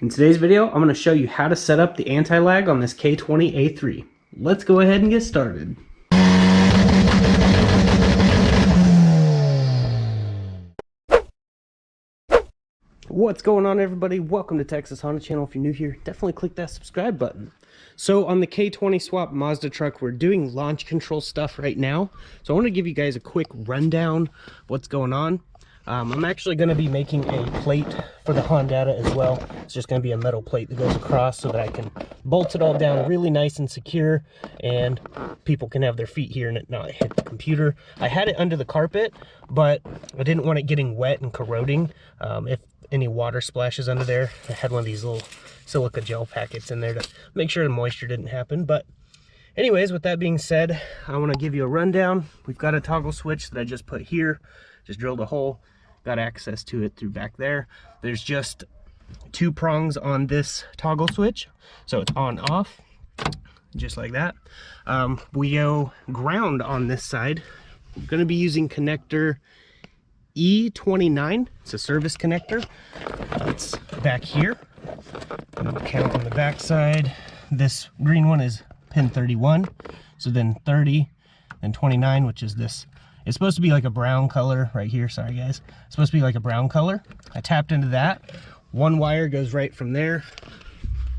In today's video, I'm going to show you how to set up the anti-lag on this K20A3. Let's go ahead and get started. What's going on, everybody? Welcome to Texas Honda Channel. If you're new here, definitely click that subscribe button. So on the K20 swap Mazda truck, we're doing launch control stuff right now. So I want to give you guys a quick rundown of what's going on. I'm actually going to be making a plate for the Hondata as well. It's just going to be a metal plate that goes across so that I can bolt it all down really nice and secure, and people can have their feet here and it not hit the computer. I had it under the carpet, but I didn't want it getting wet and corroding. If any water splashes under there, I had one of these little silica gel packets in there to make sure the moisture didn't happen. But anyways, with that being said, I want to give you a rundown. We've got a toggle switch that I just put here, just drilled a hole, got access to it through back there. There's just 2 prongs on this toggle switch, so it's on off just like that. We go ground on this side. I'm going to be using connector E29. It's a service connector. It's back here. And count on the back side. This green one is pin 31, so then 30, then 29, which is this. It's supposed to be like a brown color right here. Sorry guys, it's supposed to be like a brown color. I tapped into that. One wire goes right from there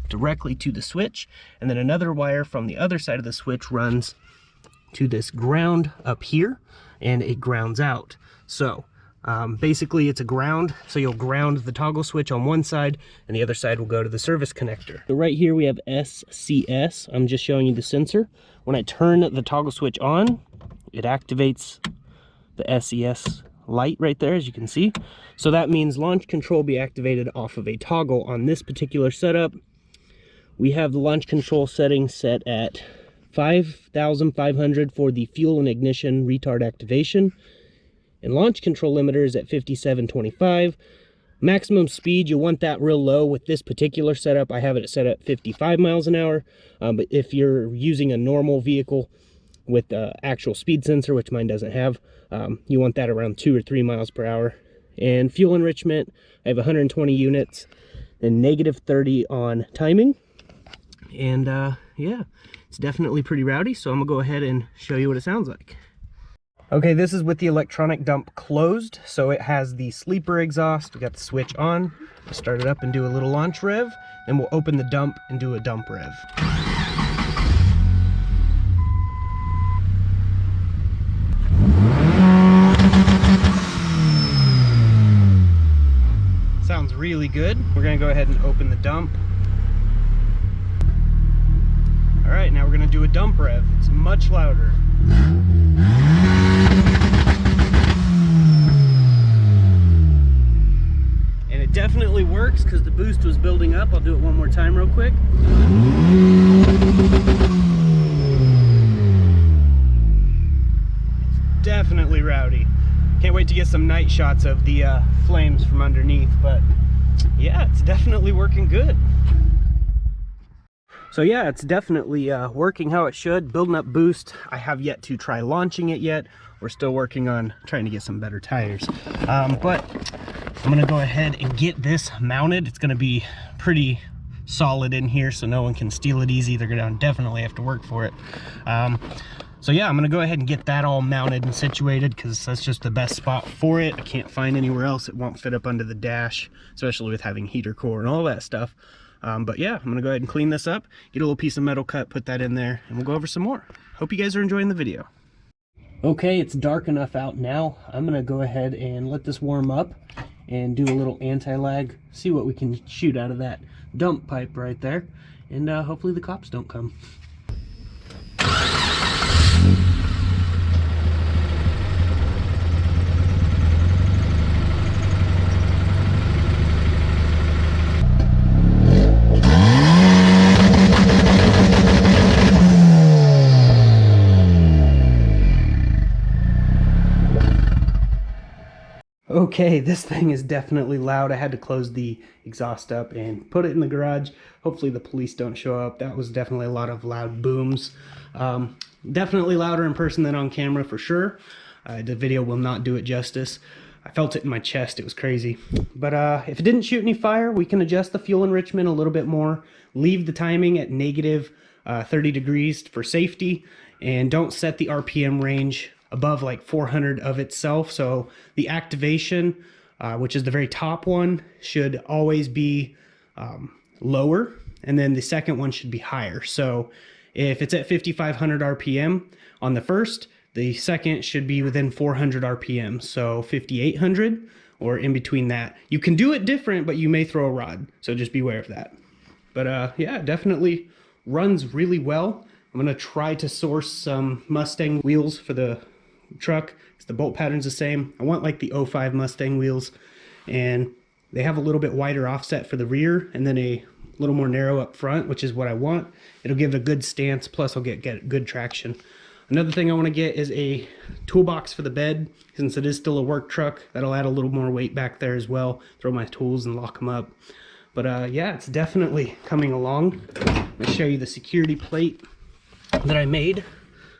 directly to the switch, and then another wire from the other side of the switch runs to this ground up here, and it grounds out. So basically it's a ground, so you'll ground the toggle switch on one side and the other side will go to the service connector. So right here we have SCS. I'm just showing you the sensor. When I turn the toggle switch on, it activates the SCS light right there, as you can see. So that means launch control will be activated off of a toggle on this particular setup. We have the launch control setting set at 5,500 for the fuel and ignition retard activation. And launch control limiter is at 5725. Maximum speed, you want that real low. With this particular setup, I have it set at 55 miles an hour. But if you're using a normal vehicle with the actual speed sensor, which mine doesn't have, you want that around 2 or 3 miles per hour. And fuel enrichment, I have 120 units and -30 on timing. And yeah, it's definitely pretty rowdy, so I'm gonna go ahead and show you what it sounds like. Okay, this is with the electronic dump closed, so it has the sleeper exhaust. We got the switch on. We'll start it up and do a little launch rev, then we'll open the dump and do a dump rev. Sounds really good. We're gonna go ahead and open the dump. All right, now we're gonna do a dump rev. It's much louder. And it definitely works because the boost was building up. I'll do it one more time real quick. It's definitely rowdy. Can't wait to get some night shots of the flames from underneath, but yeah, it's definitely working good. So yeah, it's definitely working how it should, building up boost. I have yet to try launching it yet. We're still working on trying to get some better tires. But I'm gonna go ahead and get this mounted. It's gonna be pretty solid in here so no one can steal it easy. They're gonna definitely have to work for it. So yeah, I'm gonna go ahead and get that all mounted and situated because that's just the best spot for it. I can't find anywhere else. It won't fit up under the dash, especially with having heater core and all that stuff. But yeah, I'm gonna go ahead and clean this up, get a little piece of metal cut, put that in there, and we'll go over some more. Hope you guys are enjoying the video. Okay, it's dark enough out now. I'm gonna go ahead and let this warm up and do a little anti-lag, see what we can shoot out of that dump pipe right there, and hopefully the cops don't come. Okay, this thing is definitely loud. I had to close the exhaust up and put it in the garage. Hopefully the police don't show up. That was definitely a lot of loud booms. Definitely louder in person than on camera for sure. The video will not do it justice. I felt it in my chest. It was crazy. But if it didn't shoot any fire, we can adjust the fuel enrichment a little bit more. Leave the timing at negative 30 degrees for safety, and don't set the RPM range above like 400 of itself. So the activation, which is the very top one, should always be lower, and then the second one should be higher. So if it's at 5,500 RPM on the first, the second should be within 400 RPM, so 5,800 or in between that. You can do it different, but you may throw a rod, so just beware of that. But yeah, definitely runs really well. I'm gonna try to source some Mustang wheels for the truck, because the bolt pattern's the same. I want like the 05 Mustang wheels, and they have a little bit wider offset for the rear and then a little more narrow up front, which is what I want. It'll give it a good stance, plus I'll get good traction. Another thing I want to get is a toolbox for the bed, since it is still a work truck. That'll add a little more weight back there as well. Throw my tools and lock them up. But yeah, it's definitely coming along. I'll show you the security plate that I made.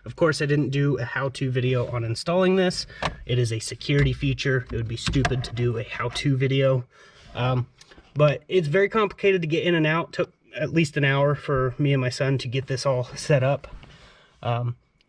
Of course, I didn't do a how-to video on installing this. It is a security feature. It would be stupid to do a how-to video. But it's very complicated to get in and out. Took at least an hour for me and my son to get this all set up.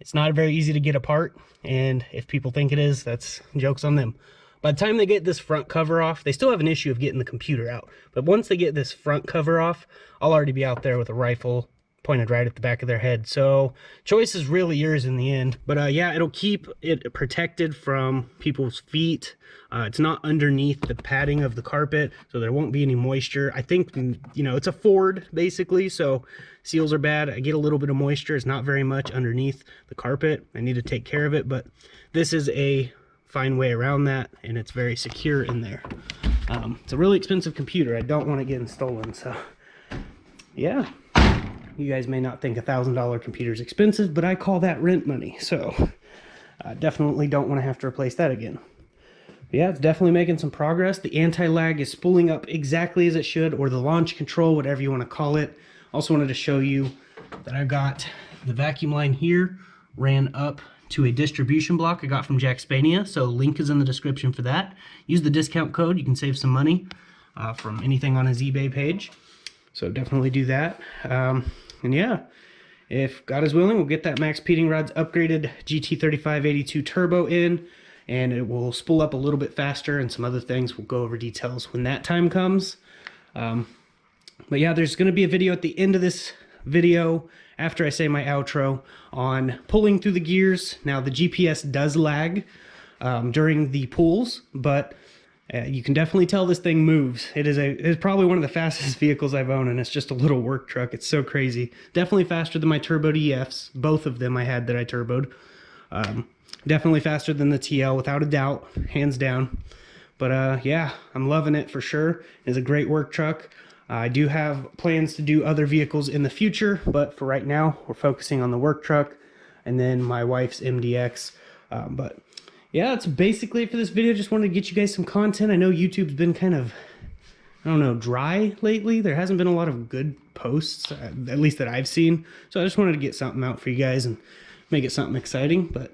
It's not very easy to get apart, and if people think it is, that's jokes on them. By the time they get this front cover off, they still have an issue of getting the computer out. But once they get this front cover off, I'll already be out there with a rifle pointed right at the back of their head. So choice is really yours in the end. But yeah, it'll keep it protected from people's feet. It's not underneath the padding of the carpet, so there won't be any moisture. I think, you know, it's a Ford basically, so seals are bad. I get a little bit of moisture. It's not very much underneath the carpet. I need to take care of it, but this is a fine way around that, and it's very secure in there. It's a really expensive computer. I don't want it getting stolen, so yeah. You guys may not think $1,000 computer is expensive, but I call that rent money, so I definitely don't want to have to replace that again. But yeah, it's definitely making some progress. The anti-lag is spooling up exactly as it should, or the launch control, whatever you want to call it. Also wanted to show you that I got the vacuum line here ran up to a distribution block I got from Jackspania, so link is in the description for that. Use the discount code, you can save some money from anything on his eBay page. So definitely do that. And yeah, if God is willing, we'll get that maxpeedingrods upgraded GT3582 turbo in, and it will spool up a little bit faster, and some other things. We'll go over details when that time comes. But yeah, there's going to be a video at the end of this video, after I say my outro, on pulling through the gears. Now the GPS does lag during the pulls, but you can definitely tell this thing moves. It's probably one of the fastest vehicles I've owned, and it's just a little work truck. It's so crazy. Definitely faster than my turboed EFs. Both of them I had that I turboed. Definitely faster than the TL, without a doubt, hands down. But yeah, I'm loving it for sure. It's a great work truck. I do have plans to do other vehicles in the future, but for right now, we're focusing on the work truck and then my wife's MDX. But yeah, that's basically it for this video. Just wanted to get you guys some content. I know YouTube's been kind of, I don't know, dry lately. There hasn't been a lot of good posts, at least that I've seen. So I just wanted to get something out for you guys and make it something exciting. But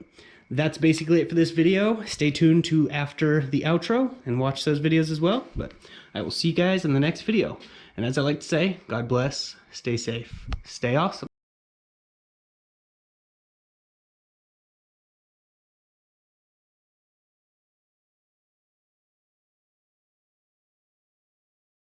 that's basically it for this video. Stay tuned to after the outro and watch those videos as well. But I will see you guys in the next video. And as I like to say, God bless, stay safe, stay awesome.